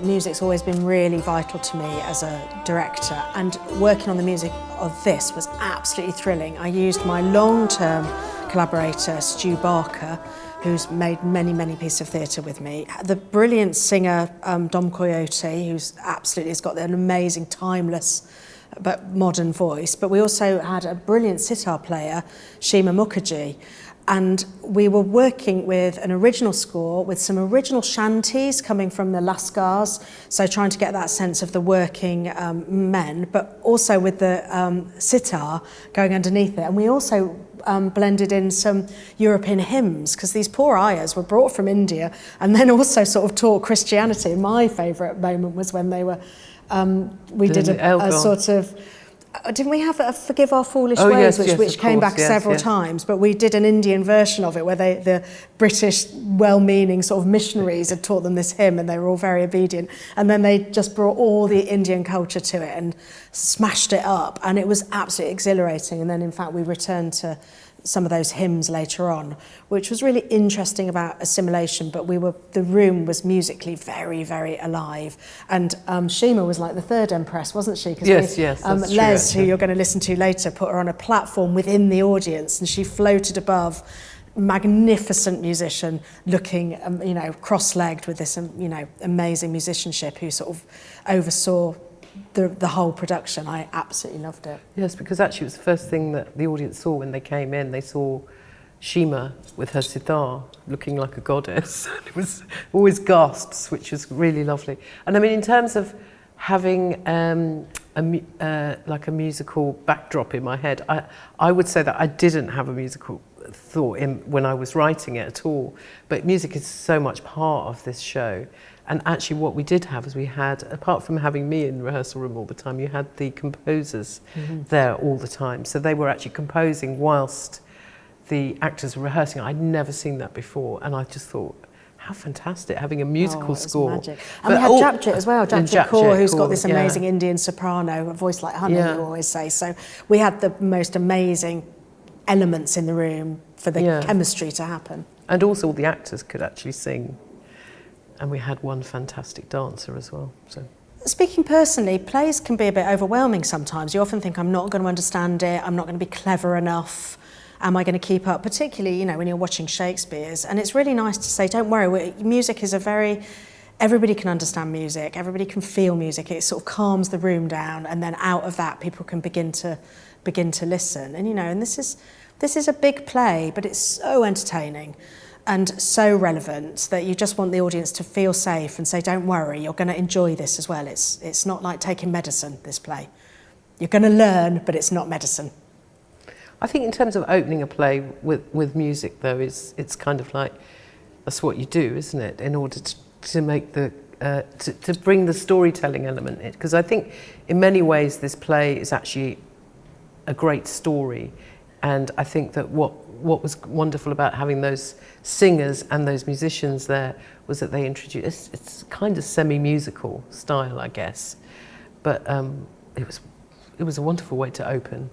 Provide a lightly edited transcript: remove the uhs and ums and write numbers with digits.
Music's always been really vital to me as a director, and working on the music of this was absolutely thrilling. I used my long-term collaborator, Stu Barker, who's made many pieces of theatre with me. The brilliant singer, Dom Coyote, who's absolutely has got an amazing, timeless but modern voice. But we also had a brilliant sitar player, Shima Mukherjee. And we were working with an original score with some original shanties coming from the Lascars, so trying to get that sense of the working men, but also with the sitar going underneath it. And we also blended in some European hymns, because these poor ayahs were brought from India and then also sort of taught Christianity. My favourite moment was when they were, we did a sort of, didn't we have a Forgive Our Foolish Ways, which came back several times, but we did an Indian version of it where the British well-meaning sort of missionaries had taught them this hymn and they were all very obedient, and then they just brought all the Indian culture to it and smashed it up, and it was absolutely exhilarating. And then in fact we returned to some of those hymns later on, which was really interesting about assimilation, but the room was musically very alive. And Shima was like the third Empress, wasn't she? Yes, Les, who you're going to listen to later, put her on a platform within the audience, and she floated above, magnificent musician, looking, cross-legged with this, amazing musicianship, who sort of oversaw the whole production. I absolutely loved it. Yes, because actually it was the first thing that the audience saw when they came in. They saw Shima with her sitar looking like a goddess. It was always gasps, which was really lovely. And I mean, in terms of having like a musical backdrop in my head, I would say that I didn't have a musical thought when I was writing it at all. But music is so much part of this show. And actually what we did have is we had, apart from having me in the rehearsal room all the time, you had the composers there all the time. So they were actually composing whilst the actors were rehearsing. I'd never seen that before, and I just thought, how fantastic, having a musical score. Magic. And we had Japjit as well, Japjit Kaur, who's got this amazing Indian soprano, a voice like honey, you always say. So we had the most amazing elements in the room for the chemistry to happen. And also all the actors could actually sing. And we had one fantastic dancer as well. So, speaking personally, plays can be a bit overwhelming sometimes. You often think, I'm not going to understand it, I'm not going to be clever enough, am I going to keep up? Particularly, when you're watching Shakespeare's. And it's really nice to say, don't worry, music is everybody can understand music, everybody can feel music. It sort of calms the room down, and then out of that, people can begin to listen. And and this is a big play, but it's so entertaining and so relevant that you just want the audience to feel safe and say, don't worry, you're going to enjoy this as well. It's not like taking medicine, this play. You're going to learn, but it's not medicine. I think in terms of opening a play with music, though, it's kind of like, that's what you do, isn't it, in order to make to bring the storytelling element in. Because I think in many ways this play is actually a great story. And I think that what was wonderful about having those singers and those musicians there was that they introduced, it's kind of semi-musical style, I guess. But it was a wonderful way to open.